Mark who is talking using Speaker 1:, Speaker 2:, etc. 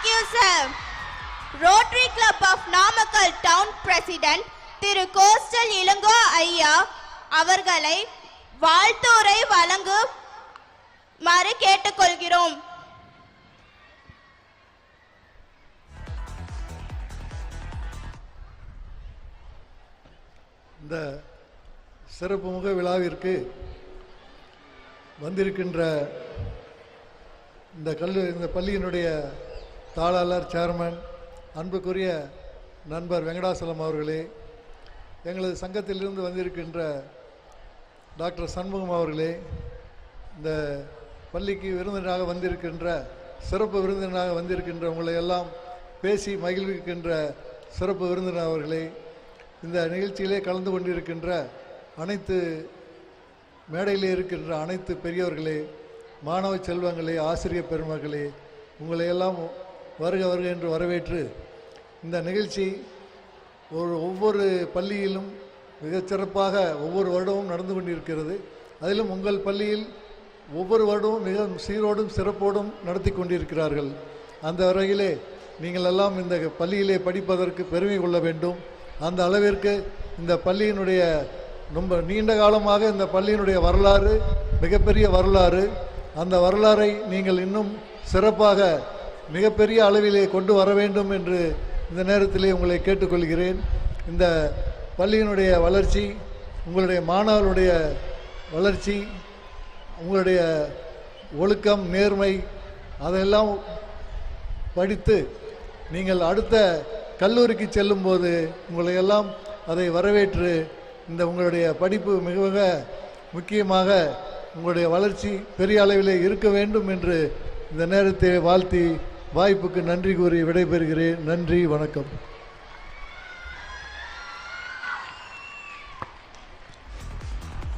Speaker 1: Thank you, sir. Rotary Club of Namakkal Town President Thiru கோஸ்டல் இளங்கோ ஐயா அவர்களை வாழ்த்துரை வழங்குமாறு கேட்டுக்கொள்கிறோம்.
Speaker 2: இந்த சிறப்பு முக விழாவிற்கு வந்திருக்கின்ற இந்த பள்ளியினுடைய தாளாளர் சேர்மன் அன்புக்குரிய நண்பர் வெங்கடாசலம் அவர்களே, எங்களது சங்கத்திலிருந்து வந்திருக்கின்ற டாக்டர் சண்முகம் அவர்களே, இந்த பள்ளிக்கு விருந்தினராக வந்திருக்கின்ற சிறப்பு விருந்தினராக வந்திருக்கின்ற உங்களை எல்லாம் பேசி மகிழ்விக்கின்ற சிறப்பு விருந்தினர் அவர்களே, இந்த நிகழ்ச்சியிலே கலந்து கொண்டிருக்கின்ற அனைத்து மேடையிலே இருக்கின்ற அனைத்து பெரியவர்களே, மாணவ செல்வங்களே, ஆசிரியர் பெருமக்களே, உங்களை எல்லாம் வருக வருக என்று வரவேற்று இந்த நிகழ்ச்சி ஒவ்வொரு பள்ளியிலும் மிகச்சிறப்பாக ஒவ்வொரு வருடமும் நடந்து கொண்டிருக்கிறது. அதிலும் உங்கள் பள்ளியில் ஒவ்வொரு வருடமும் மிக சீரோடும் சிறப்போடும் நடத்தி கொண்டிருக்கிறார்கள். அந்த வகையிலே நீங்கள் எல்லாம் இந்த பள்ளியிலே படிப்பதற்கு பெருமை கொள்ள வேண்டும். அந்த அளவிற்கு இந்த பள்ளியினுடைய ரொம்ப நீண்ட காலமாக இந்த பள்ளியினுடைய வரலாறு மிகப்பெரிய வரலாறு. அந்த வரலாறை நீங்கள் இன்னும் சிறப்பாக மிகப்பெரிய அளவிலே கொண்டு வர வேண்டும் என்று இந்த நேரத்திலே உங்களை கேட்டுக்கொள்கிறேன். இந்த பள்ளியினுடைய வளர்ச்சி, உங்களுடைய மாணவர்களுடைய வளர்ச்சி, உங்களுடைய ஒழுக்கம், நேர்மை அதெல்லாம் படித்து நீங்கள் அடுத்த கல்லூரிக்கு செல்லும்போது உங்களை எல்லாம் அதை வரவேற்று இந்த உங்களுடைய படிப்பு மிக மிக முக்கியமாக உங்களுடைய வளர்ச்சி பெரிய அளவிலே இருக்க வேண்டும் என்று இந்த நேரத்தை வாழ்த்தி வாய்ப்புக்கு நன்றி கூறி விடைபெறுகிறேன். நன்றி, வணக்கம்.